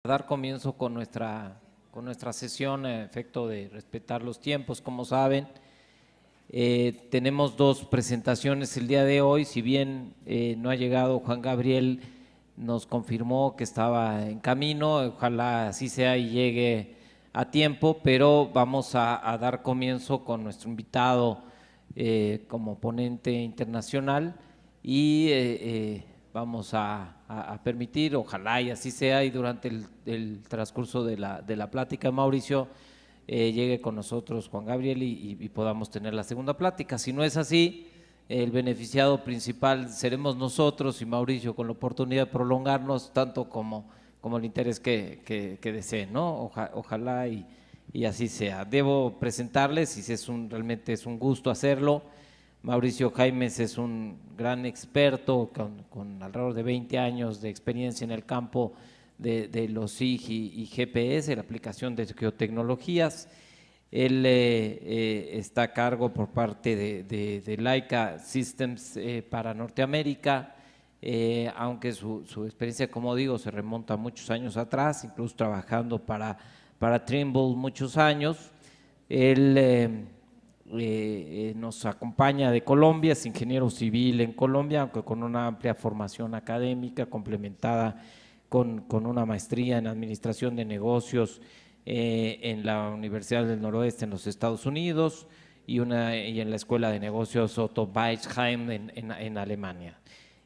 Dar comienzo con nuestra sesión a efecto de respetar los tiempos. Como saben, tenemos dos presentaciones el día de hoy. Si bien no ha llegado Juan Gabriel, nos confirmó que estaba en camino, ojalá así sea y llegue a tiempo, pero vamos a dar comienzo con nuestro invitado como ponente internacional y vamos a permitir, ojalá y así sea, y durante el transcurso de la plática, Mauricio, llegue con nosotros Juan Gabriel y podamos tener la segunda plática. Si no es así, el beneficiado principal seremos nosotros y Mauricio, con la oportunidad de prolongarnos tanto como el interés que deseen, ¿no? Ojalá y así sea. Debo presentarles, y realmente es un gusto hacerlo. Mauricio Jaimes es un gran experto con alrededor de 20 años de experiencia en el campo de los SIG y GPS, la aplicación de geotecnologías. Él está a cargo por parte de Leica Systems para Norteamérica, aunque su experiencia, como digo, se remonta a muchos años atrás, incluso trabajando para Trimble muchos años. Él nos acompaña de Colombia, es ingeniero civil en Colombia, aunque con una amplia formación académica complementada con una maestría en administración de negocios en la Universidad del Noroeste en los Estados Unidos y en la Escuela de Negocios Otto Weisheim en Alemania.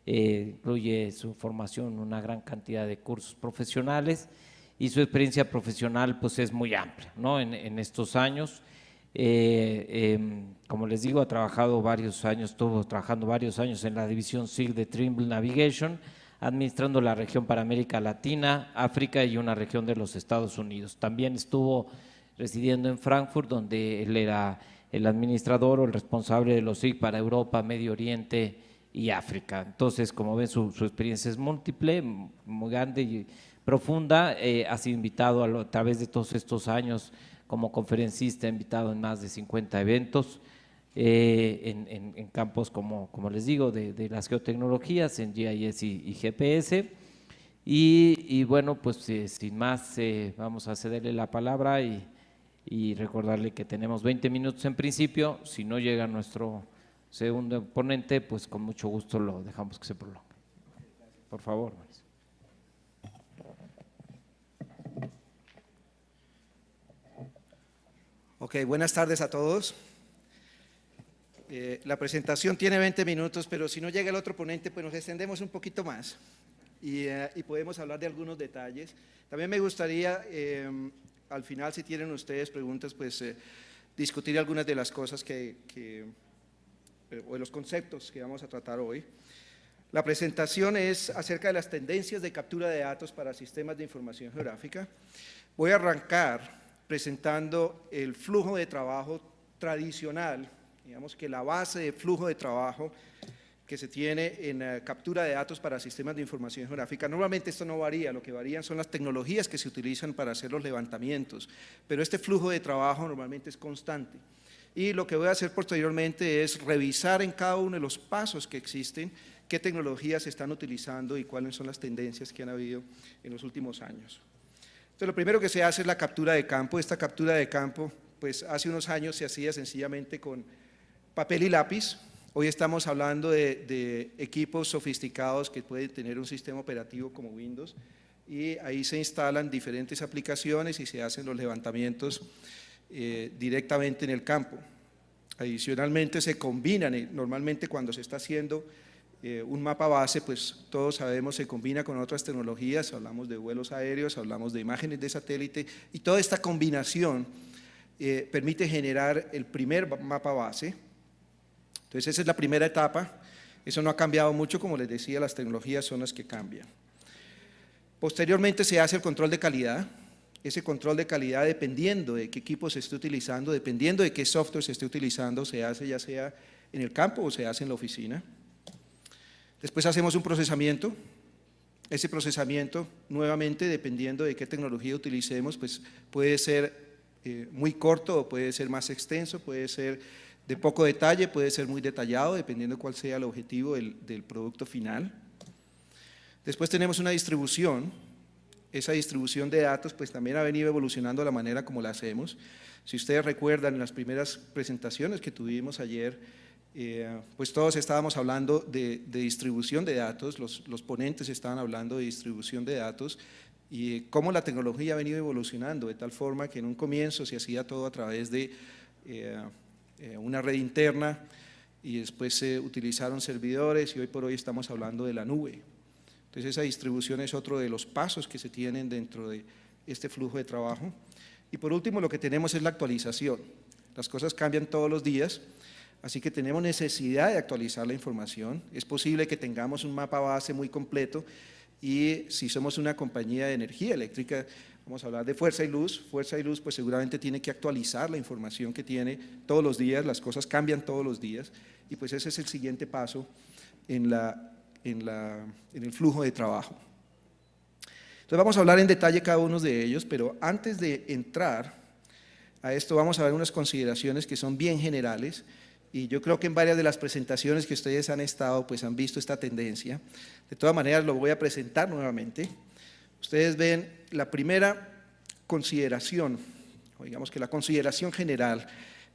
Incluye su formación una gran cantidad de cursos profesionales y su experiencia profesional pues es muy amplia, ¿no? En estos años. Como les digo, estuvo trabajando varios años en la división SIG de Trimble Navigation, administrando la región para América Latina, África y una región de los Estados Unidos. También estuvo residiendo en Frankfurt, donde él era el administrador o el responsable de los SIG para Europa, Medio Oriente y África. Entonces, como ven, su experiencia es múltiple, muy grande y profunda. Ha sido invitado a través de todos estos años como conferencista, invitado en más de 50 eventos en campos, como les digo, de las geotecnologías, en GIS y GPS. Y bueno, pues sin más, vamos a cederle la palabra y recordarle que tenemos 20 minutos en principio. Si no llega nuestro segundo ponente, pues con mucho gusto lo dejamos que se prolongue. Por favor. Ok, buenas tardes a todos. La presentación tiene 20 minutos, pero si no llega el otro ponente, pues nos extendemos un poquito más y podemos hablar de algunos detalles. También me gustaría, al final, si tienen ustedes preguntas, pues discutir algunas de las cosas o de los conceptos que vamos a tratar hoy. La presentación es acerca de las tendencias de captura de datos para sistemas de información geográfica. Voy a arrancar presentando el flujo de trabajo tradicional, digamos que la base de flujo de trabajo que se tiene en captura de datos para sistemas de información geográfica. Normalmente esto no varía, lo que varían son las tecnologías que se utilizan para hacer los levantamientos, pero este flujo de trabajo normalmente es constante. Y lo que voy a hacer posteriormente es revisar en cada uno de los pasos que existen, qué tecnologías se están utilizando y cuáles son las tendencias que han habido en los últimos años. Entonces, lo primero que se hace es la captura de campo. Esta captura de campo, pues hace unos años se hacía sencillamente con papel y lápiz. Hoy estamos hablando de equipos sofisticados que pueden tener un sistema operativo como Windows y ahí se instalan diferentes aplicaciones y se hacen los levantamientos directamente en el campo. Adicionalmente se combinan, normalmente cuando se está haciendo un mapa base, pues todos sabemos, se combina con otras tecnologías, hablamos de vuelos aéreos, hablamos de imágenes de satélite y toda esta combinación permite generar el primer mapa base. Entonces esa es la primera etapa, eso no ha cambiado mucho, como les decía, las tecnologías son las que cambian. Posteriormente se hace el control de calidad. Ese control de calidad, dependiendo de qué equipo se esté utilizando, dependiendo de qué software se esté utilizando, se hace ya sea en el campo o se hace en la oficina. Después hacemos un procesamiento. Ese procesamiento, nuevamente, dependiendo de qué tecnología utilicemos, pues puede ser muy corto o puede ser más extenso, puede ser de poco detalle, puede ser muy detallado, dependiendo de cuál sea el objetivo del producto final. Después tenemos una distribución. esa distribución de datos pues también ha venido evolucionando la manera como la hacemos. Si ustedes recuerdan en las primeras presentaciones que tuvimos ayer, pues todos estábamos hablando de distribución de datos, los ponentes estaban hablando de distribución de datos y cómo la tecnología ha venido evolucionando de tal forma que en un comienzo se hacía todo a través de una red interna y después se utilizaron servidores y hoy por hoy estamos hablando de la nube. Entonces esa distribución es otro de los pasos que se tienen dentro de este flujo de trabajo. Y por último lo que tenemos es la actualización. Las cosas cambian todos los días, así que tenemos necesidad de actualizar la información. Es posible que tengamos un mapa base muy completo y si somos una compañía de energía eléctrica, vamos a hablar de Fuerza y Luz pues seguramente tiene que actualizar la información que tiene todos los días, las cosas cambian todos los días y pues ese es el siguiente paso en el flujo de trabajo. Entonces vamos a hablar en detalle cada uno de ellos, pero antes de entrar a esto vamos a ver unas consideraciones que son bien generales y yo creo que en varias de las presentaciones que ustedes han estado pues han visto esta tendencia. De todas maneras lo voy a presentar nuevamente. Ustedes ven la primera consideración, o digamos que la consideración general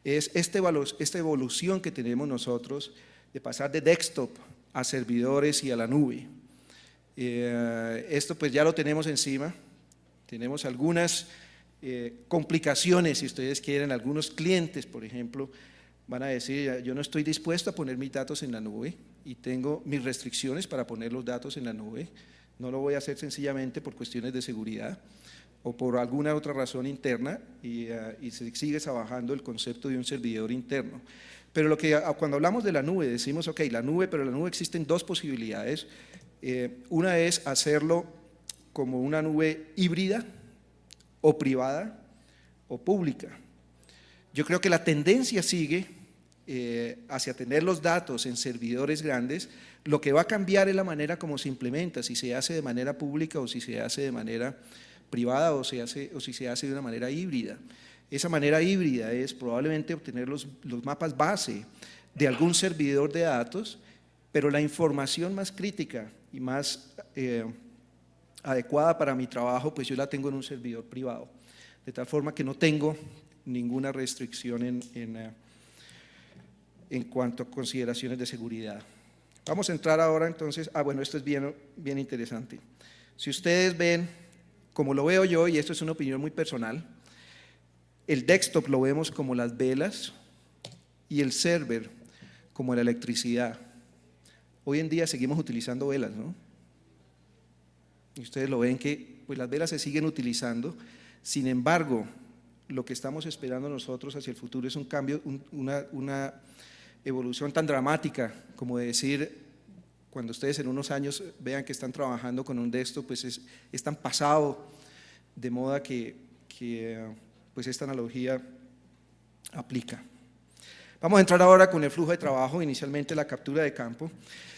es esta evolución que tenemos nosotros de pasar de desktop a servidores y a la nube. Esto pues ya lo tenemos encima, tenemos algunas complicaciones si ustedes quieren, algunos clientes por ejemplo van a decir yo no estoy dispuesto a poner mis datos en la nube y tengo mis restricciones para poner los datos en la nube, no lo voy a hacer sencillamente por cuestiones de seguridad o por alguna otra razón interna y se sigue trabajando el concepto de un servidor interno. Pero cuando hablamos de la nube decimos, ok, la nube, pero en la nube existen dos posibilidades. Una es hacerlo como una nube híbrida o privada o pública. Yo creo que la tendencia sigue hacia tener los datos en servidores grandes. Lo que va a cambiar es la manera como se implementa, si se hace de manera pública o si se hace de manera privada o si se hace de una manera híbrida. Esa manera híbrida es probablemente obtener los mapas base de algún servidor de datos, pero la información más crítica y más adecuada para mi trabajo, pues yo la tengo en un servidor privado, de tal forma que no tengo ninguna restricción en cuanto a consideraciones de seguridad. Vamos a entrar ahora entonces, bueno, esto es bien interesante. Si ustedes ven, como lo veo yo, y esto es una opinión muy personal, el desktop lo vemos como las velas y el server como la electricidad. Hoy en día seguimos utilizando velas, ¿no? Y ustedes lo ven que pues las velas se siguen utilizando, sin embargo, lo que estamos esperando nosotros hacia el futuro es un cambio, una evolución tan dramática como de decir, cuando ustedes en unos años vean que están trabajando con un desktop, pues es tan pasado de moda que pues esta analogía aplica. Vamos a entrar ahora con el flujo de trabajo, inicialmente la captura de campo.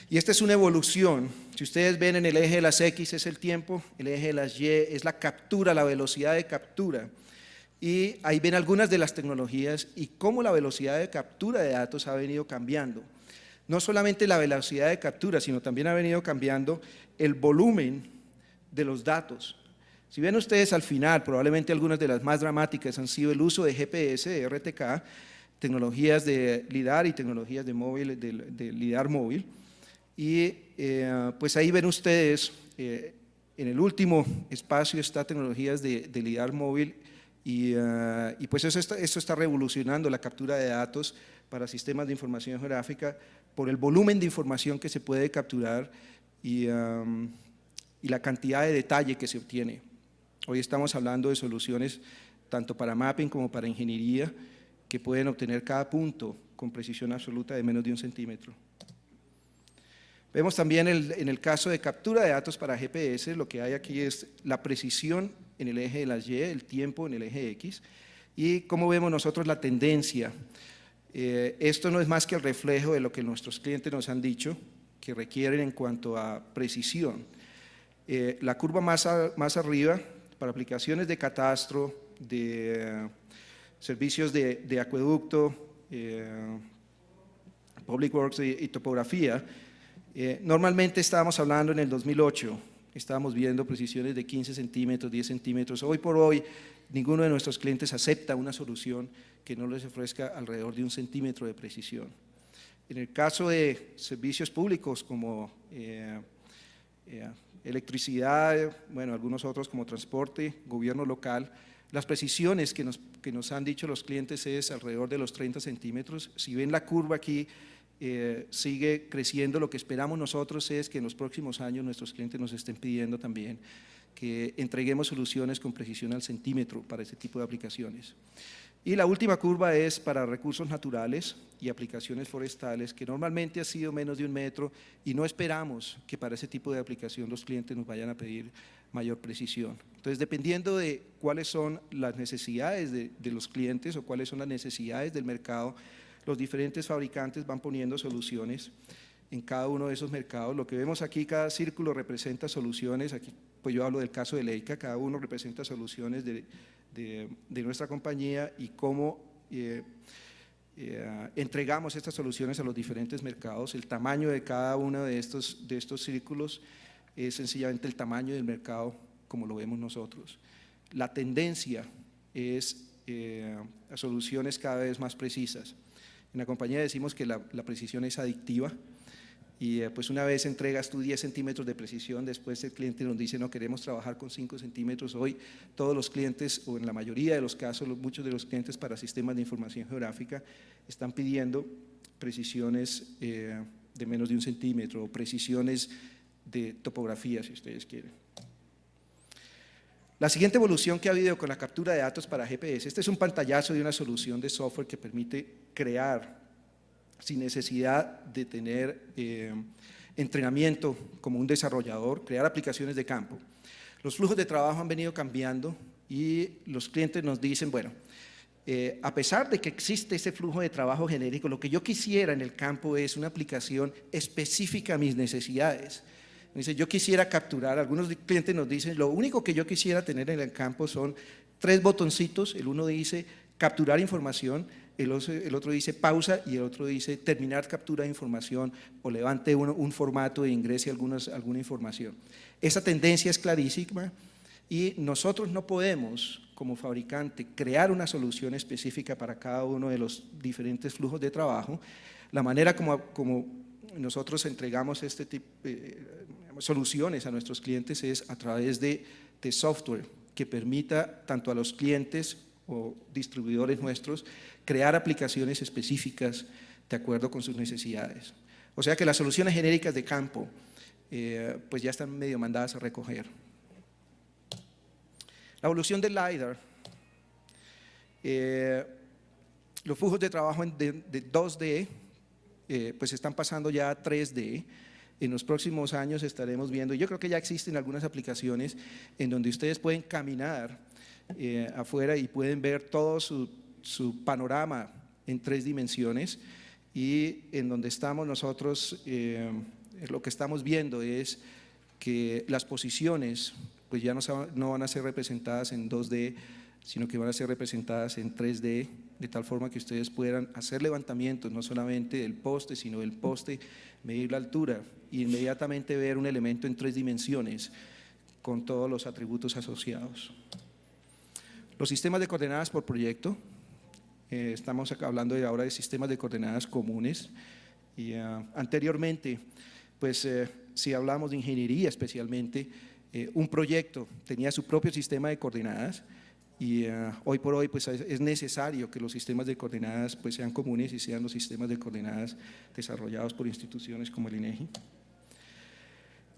Y esta es una evolución. Si ustedes ven en el eje de las X es el tiempo, el eje de las Y es la captura, la velocidad de captura. Y ahí ven algunas de las tecnologías y cómo la velocidad de captura de datos ha venido cambiando. No solamente la velocidad de captura, sino también ha venido cambiando el volumen de los datos. Si ven ustedes al final, probablemente algunas de las más dramáticas han sido el uso de GPS, de RTK, tecnologías de LIDAR y tecnologías de LIDAR móvil. Y pues ahí ven ustedes, en el último espacio está tecnologías de LIDAR móvil y pues esto está revolucionando la captura de datos para sistemas de información geográfica por el volumen de información que se puede capturar y la cantidad de detalle que se obtiene. Hoy estamos hablando de soluciones tanto para mapping como para ingeniería que pueden obtener cada punto con precisión absoluta de menos de 1 centímetro. Vemos también en el caso de captura de datos para GPS, lo que hay aquí es la precisión en el eje de las Y, el tiempo en el eje X, y cómo vemos nosotros la tendencia. Esto no es más que el reflejo de lo que nuestros clientes nos han dicho que requieren en cuanto a precisión. La curva más arriba, para aplicaciones de catastro, de servicios de acueducto, Public Works y topografía, normalmente estábamos hablando en el 2008, estábamos viendo precisiones de 15 centímetros, 10 centímetros. Hoy por hoy, ninguno de nuestros clientes acepta una solución que no les ofrezca alrededor de 1 centímetro de precisión. En el caso de servicios públicos como electricidad, bueno, algunos otros como transporte, gobierno local, las precisiones que nos han dicho los clientes es alrededor de los 30 centímetros. Si ven la curva aquí, sigue creciendo. Lo que esperamos nosotros es que en los próximos años nuestros clientes nos estén pidiendo también que entreguemos soluciones con precisión al centímetro para este tipo de aplicaciones. Y la última curva es para recursos naturales y aplicaciones forestales, que normalmente ha sido menos de 1 metro y no esperamos que para ese tipo de aplicación los clientes nos vayan a pedir mayor precisión. Entonces, dependiendo de cuáles son las necesidades de los clientes o cuáles son las necesidades del mercado, los diferentes fabricantes van poniendo soluciones en cada uno de esos mercados. Lo que vemos aquí, cada círculo representa soluciones. Aquí, pues yo hablo del caso de Leica, cada uno representa soluciones de nuestra compañía y cómo entregamos estas soluciones a los diferentes mercados. El tamaño de cada uno de estos círculos es sencillamente el tamaño del mercado como lo vemos nosotros. La tendencia es a soluciones cada vez más precisas. En la compañía decimos que la precisión es adictiva y pues una vez entregas tú 10 centímetros de precisión, después el cliente nos dice no, queremos trabajar con 5 centímetros. Hoy todos los clientes, o en la mayoría de los casos, muchos de los clientes para sistemas de información geográfica están pidiendo precisiones de menos de 1 centímetro o precisiones de topografía, si ustedes quieren. La siguiente evolución que ha habido con la captura de datos para GPS, este es un pantallazo de una solución de software que permite crear sin necesidad de tener entrenamiento como un desarrollador, crear aplicaciones de campo. Los flujos de trabajo han venido cambiando y los clientes nos dicen, bueno, a pesar de que existe ese flujo de trabajo genérico, lo que yo quisiera en el campo es una aplicación específica a mis necesidades. Dice, yo quisiera capturar, algunos clientes nos dicen, lo único que yo quisiera tener en el campo son 3 botoncitos, el uno dice capturar información, el otro dice pausa y el otro dice terminar captura de información o levante un formato e ingrese alguna información. Esa tendencia es clarísima y nosotros no podemos, como fabricante, crear una solución específica para cada uno de los diferentes flujos de trabajo. La manera como nosotros entregamos este tipo soluciones a nuestros clientes es a través de software que permita tanto a los clientes o distribuidores nuestros crear aplicaciones específicas de acuerdo con sus necesidades. O sea que las soluciones genéricas de campo pues ya están medio mandadas a recoger. La evolución del LiDAR, los flujos de trabajo de 2D pues están pasando ya a 3D. En los próximos años estaremos viendo, yo creo que ya existen algunas aplicaciones en donde ustedes pueden caminar afuera y pueden ver todo su panorama en 3 dimensiones y en donde estamos nosotros, lo que estamos viendo es que las posiciones pues ya no van a ser representadas en 2D, sino que van a ser representadas en 3D, de tal forma que ustedes puedan hacer levantamientos, no solamente del poste, sino del poste, medir la altura e inmediatamente ver un elemento en 3 dimensiones con todos los atributos asociados. Los sistemas de coordenadas por proyecto, estamos acá hablando ahora de sistemas de coordenadas comunes y anteriormente, pues si hablamos de ingeniería especialmente, un proyecto tenía su propio sistema de coordenadas y hoy por hoy pues es necesario que los sistemas de coordenadas pues sean comunes y sean los sistemas de coordenadas desarrollados por instituciones como el INEGI.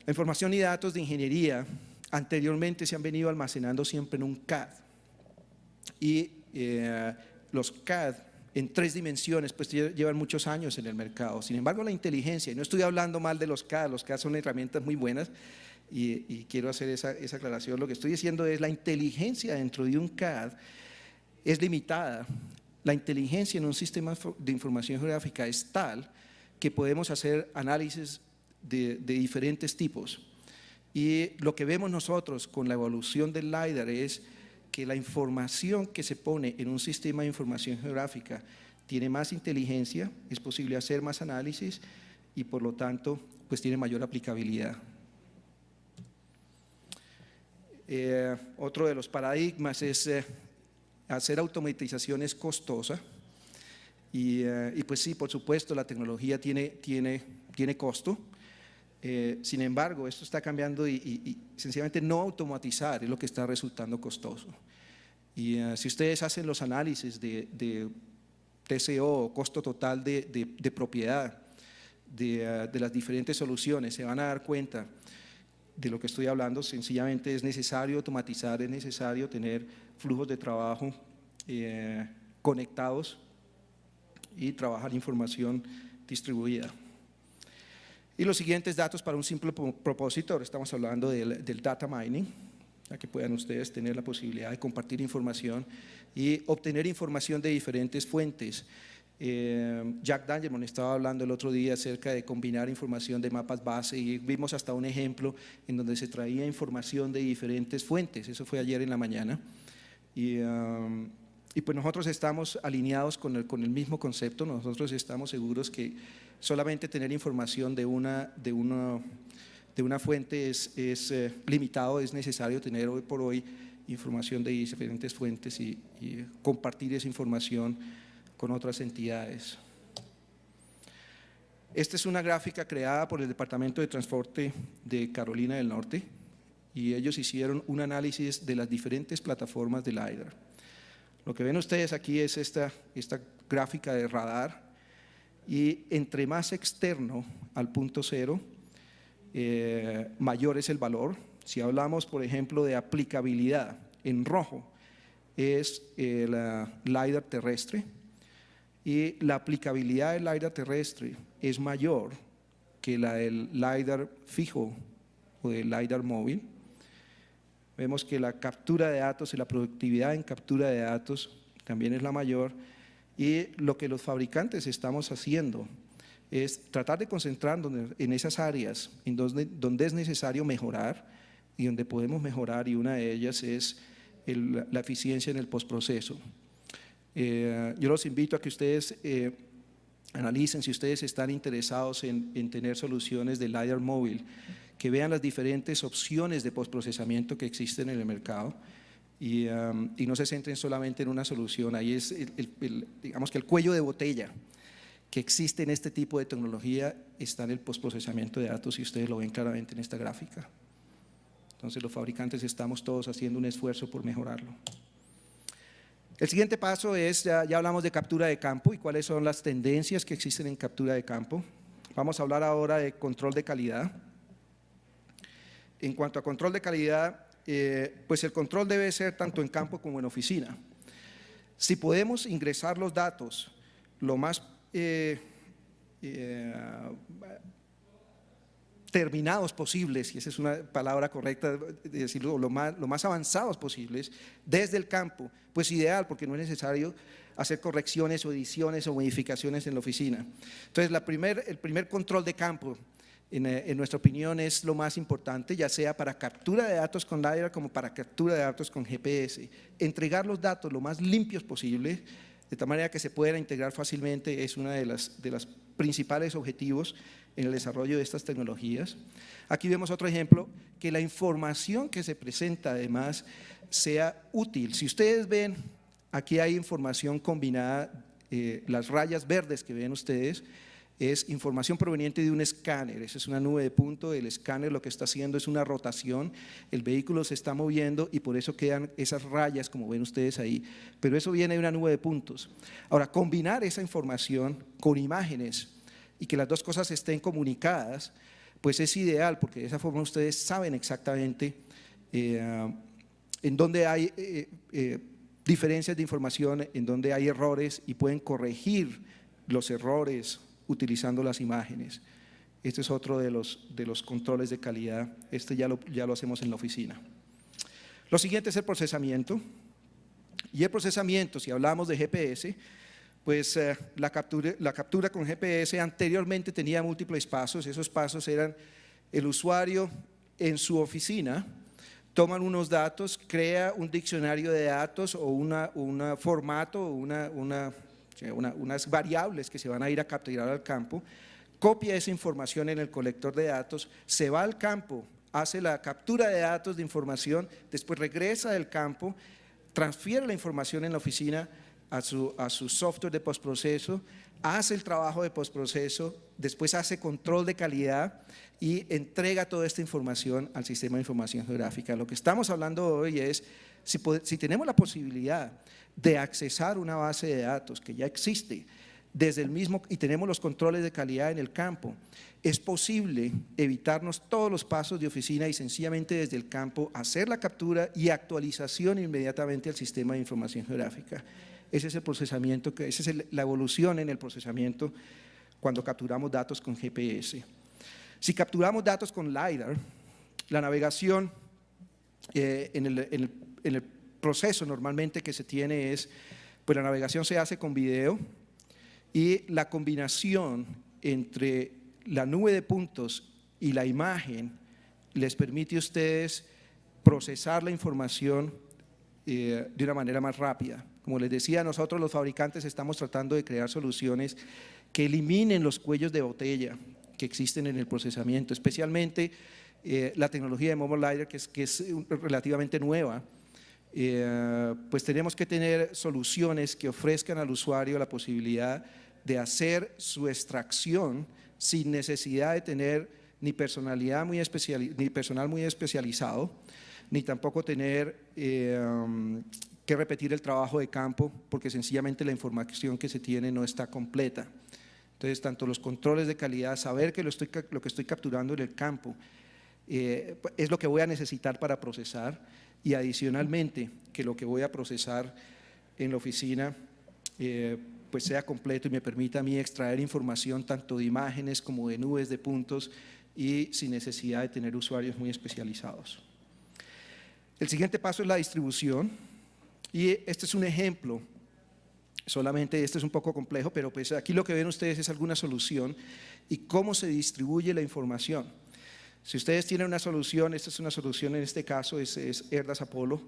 La información y datos de ingeniería anteriormente se han venido almacenando siempre en un CAD y los CAD en 3 dimensiones pues llevan muchos años en el mercado. Sin embargo, la inteligencia, y no estoy hablando mal de los CAD son herramientas muy buenas y quiero hacer esa aclaración. Lo que estoy diciendo es la inteligencia dentro de un CAD es limitada. La inteligencia en un sistema de información geográfica es tal que podemos hacer análisis de diferentes tipos y lo que vemos nosotros con la evolución del LiDAR es que la información que se pone en un sistema de información geográfica tiene más inteligencia, es posible hacer más análisis y por lo tanto pues tiene mayor aplicabilidad. Otro de los paradigmas es hacer automatización es costosa y pues sí, por supuesto, la tecnología tiene costo. Sin embargo, esto está cambiando y sencillamente no automatizar es lo que está resultando costoso. Y si ustedes hacen los análisis de TCO, costo total de propiedad de las diferentes soluciones, se van a dar cuenta de lo que estoy hablando. Sencillamente es necesario automatizar, es necesario tener flujos de trabajo conectados y trabajar información distribuida. Y los siguientes datos para un simple propósito, ahora estamos hablando del data mining, para que puedan ustedes tener la posibilidad de compartir información y obtener información de diferentes fuentes. Jack Dangermond estaba hablando el otro día acerca de combinar información de mapas base y vimos hasta un ejemplo en donde se traía información de diferentes fuentes, eso fue ayer en la mañana. Y pues nosotros estamos alineados con el mismo concepto, nosotros estamos seguros que solamente tener información de una fuente es limitado, es necesario tener hoy por hoy información de diferentes fuentes y compartir esa información con otras entidades. Esta es una gráfica creada por el Departamento de Transporte de Carolina del Norte y ellos hicieron un análisis de las diferentes plataformas de LiDAR. Lo que ven ustedes aquí es esta gráfica de radar y entre más externo al punto cero, mayor es el valor. Si hablamos, por ejemplo, de aplicabilidad, en rojo es el LiDAR terrestre y la aplicabilidad del LiDAR terrestre es mayor que la del LiDAR fijo o del LiDAR móvil. Vemos que la captura de datos y la productividad en captura de datos también es la mayor y lo que los fabricantes estamos haciendo es tratar de concentrarnos en esas áreas en donde es necesario mejorar y donde podemos mejorar, y una de ellas es la eficiencia en el postproceso. Yo los invito a que ustedes analicen si ustedes están interesados en tener soluciones de LiDAR móvil, que vean las diferentes opciones de postprocesamiento que existen en el mercado y no se centren solamente en una solución. Ahí es digamos que el cuello de botella que existe en este tipo de tecnología está en el postprocesamiento de datos y ustedes lo ven claramente en esta gráfica. Entonces los fabricantes estamos todos haciendo un esfuerzo por mejorarlo. El siguiente paso es, ya hablamos de captura de campo y cuáles son las tendencias que existen en captura de campo. Vamos a hablar ahora de control de calidad. En cuanto a control de calidad, pues el control debe ser tanto en campo como en oficina. Si podemos ingresar los datos lo más terminados posibles, y esa es una palabra correcta de decirlo, lo más avanzados posibles desde el campo, pues ideal, porque no es necesario hacer correcciones o ediciones o modificaciones en la oficina. Entonces el primer control de campo en nuestra opinión es lo más importante, ya sea para captura de datos con LiDAR como para captura de datos con GPS. Entregar los datos lo más limpios posible, de tal manera que se puedan integrar fácilmente, es uno de los principales objetivos en el desarrollo de estas tecnologías. Aquí vemos otro ejemplo, que la información que se presenta además sea útil. Si ustedes ven, aquí hay información combinada, las rayas verdes que ven ustedes, es información proveniente de un escáner, esa es una nube de punto, el escáner lo que está haciendo es una rotación, el vehículo se está moviendo y por eso quedan esas rayas como ven ustedes ahí, pero eso viene de una nube de puntos. Ahora, combinar esa información con imágenes y que las dos cosas estén comunicadas, pues es ideal, porque de esa forma ustedes saben exactamente en dónde hay diferencias de información, en dónde hay errores y pueden corregir los errores utilizando las imágenes. Este es otro de los controles de calidad, este ya lo hacemos en la oficina. Lo siguiente es el procesamiento, y el procesamiento, si hablamos de GPS, pues la captura con GPS anteriormente tenía múltiples pasos. Esos pasos eran el usuario en su oficina, toman unos datos, crea un diccionario de datos o un formato, unas variables que se van a ir a capturar al campo, copia esa información en el colector de datos, se va al campo hace la captura de datos de información, después regresa del campo, transfiere la información en la oficina a su software de postproceso, hace el trabajo de postproceso, después hace control de calidad y entrega toda esta información al sistema de información geográfica. Lo que estamos hablando hoy es si tenemos la posibilidad de accesar una base de datos que ya existe desde el mismo y tenemos los controles de calidad en el campo, es posible evitarnos todos los pasos de oficina y sencillamente desde el campo hacer la captura y actualización inmediatamente al sistema de información geográfica. Ese es el procesamiento, esa es la evolución en el procesamiento cuando capturamos datos con GPS. Si capturamos datos con LiDAR, la navegación en el proceso normalmente que se tiene es, pues la navegación se hace con video y la combinación entre la nube de puntos y la imagen les permite a ustedes procesar la información de una manera más rápida. Como les decía, nosotros los fabricantes estamos tratando de crear soluciones que eliminen los cuellos de botella que existen en el procesamiento, especialmente la tecnología de Mobile LiDAR que es relativamente nueva. Pues tenemos que tener soluciones que ofrezcan al usuario la posibilidad de hacer su extracción sin necesidad de tener ni personal muy especializado, ni tampoco tener que repetir el trabajo de campo porque sencillamente la información que se tiene no está completa. Entonces, tanto los controles de calidad, saber que lo que estoy capturando en el campo es lo que voy a necesitar para procesar y adicionalmente que lo que voy a procesar en la oficina pues sea completo y me permita a mí extraer información tanto de imágenes como de nubes de puntos y sin necesidad de tener usuarios muy especializados. El siguiente paso es la distribución y este es un ejemplo, solamente este es un poco complejo, pero pues aquí lo que ven ustedes es alguna solución y cómo se distribuye la información. Si ustedes tienen una solución, esta es una solución en este caso, es Erdas Apollo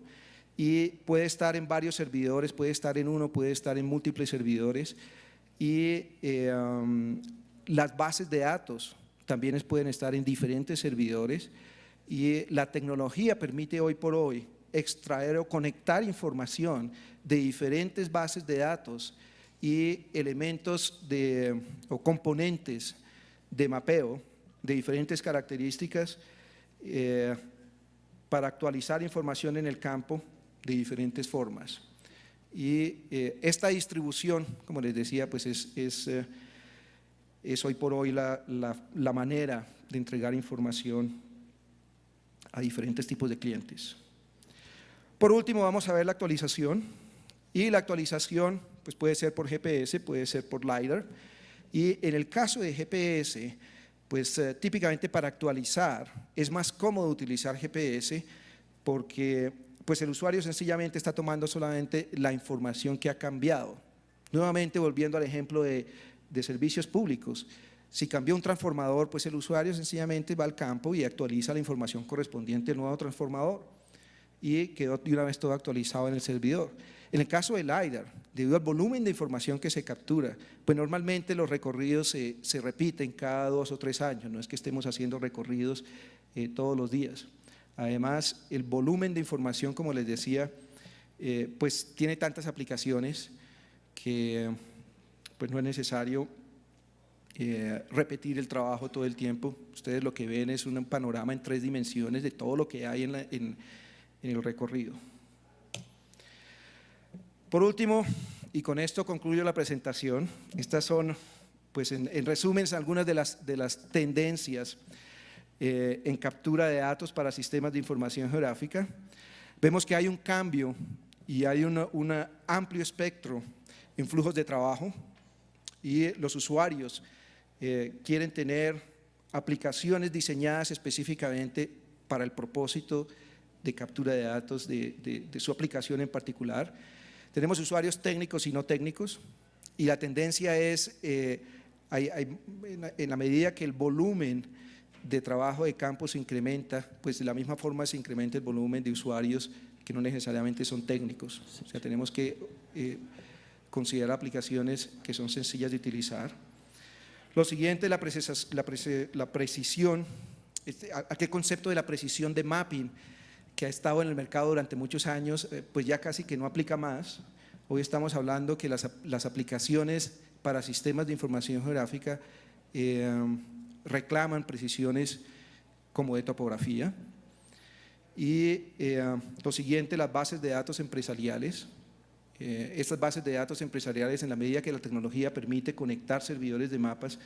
y puede estar en varios servidores, puede estar en uno, puede estar en múltiples servidores y las bases de datos también pueden estar en diferentes servidores y la tecnología permite hoy por hoy extraer o conectar información de diferentes bases de datos y elementos o componentes de mapeo de diferentes características para actualizar información en el campo de diferentes formas. Y esta distribución, como les decía, pues es hoy por hoy la manera de entregar información a diferentes tipos de clientes. Por último, vamos a ver la actualización. Y la actualización pues puede ser por GPS, puede ser por LiDAR. Y en el caso de GPS, pues típicamente para actualizar es más cómodo utilizar GPS porque pues el usuario sencillamente está tomando solamente la información que ha cambiado. Nuevamente volviendo al ejemplo de servicios públicos, si cambió un transformador, pues el usuario sencillamente va al campo y actualiza la información correspondiente al nuevo transformador y quedó de una vez todo actualizado en el servidor. En el caso del LiDAR, debido al volumen de información que se captura, pues normalmente los recorridos se repiten cada 2 o 3 años, no es que estemos haciendo recorridos todos los días. Además, el volumen de información, como les decía, pues tiene tantas aplicaciones que pues no es necesario repetir el trabajo todo el tiempo. Ustedes lo que ven es un panorama en 3 dimensiones de todo lo que hay en el recorrido. Por último, y con esto concluyo la presentación, estas son, pues en resumen, algunas de las tendencias en captura de datos para sistemas de información geográfica. Vemos que hay un cambio y hay un amplio espectro en flujos de trabajo y los usuarios quieren tener aplicaciones diseñadas específicamente para el propósito de captura de datos de su aplicación en particular. Tenemos usuarios técnicos y no técnicos y la tendencia es, en la medida que el volumen de trabajo de campo se incrementa, pues de la misma forma se incrementa el volumen de usuarios que no necesariamente son técnicos. O sea, tenemos que considerar aplicaciones que son sencillas de utilizar. Lo siguiente, la precisión aquel concepto de la precisión de mapping que ha estado en el mercado durante muchos años, pues ya casi que no aplica más. Hoy estamos hablando que las aplicaciones para sistemas de información geográfica reclaman precisiones como de topografía. Y lo siguiente, las bases de datos empresariales. Estas bases de datos empresariales, en la medida que la tecnología permite conectar servidores de mapas,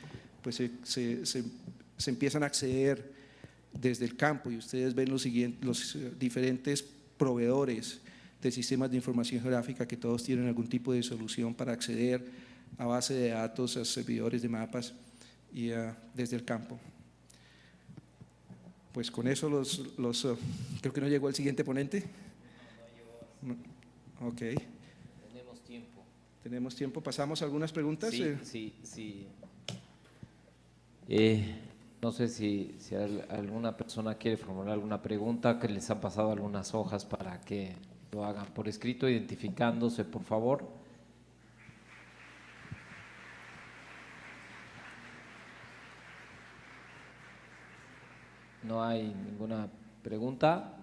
pues se empiezan a acceder desde el campo, y ustedes ven los diferentes proveedores de sistemas de información geográfica que todos tienen algún tipo de solución para acceder a base de datos, a servidores de mapas y desde el campo. Pues con eso creo que no llegó el siguiente ponente. No, ok. Tenemos tiempo. Tenemos tiempo. ¿Pasamos a algunas preguntas? Sí. No sé si alguna persona quiere formular alguna pregunta, que les han pasado algunas hojas para que lo hagan por escrito, identificándose, por favor. No hay ninguna pregunta.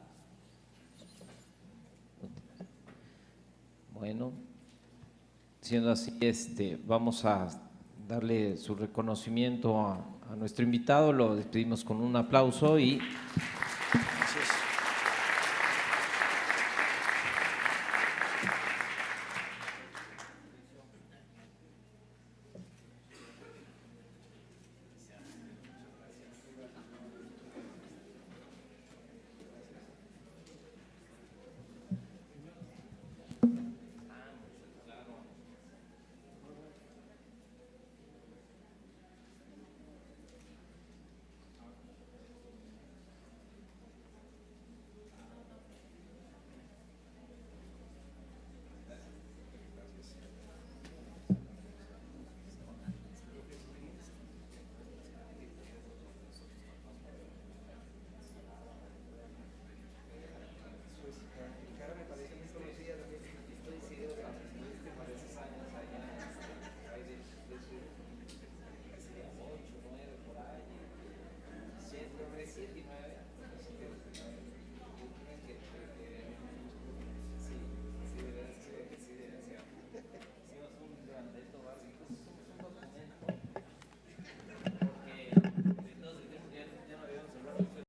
Bueno, siendo así, vamos a darle su reconocimiento a nuestro invitado. Lo despedimos con un aplauso y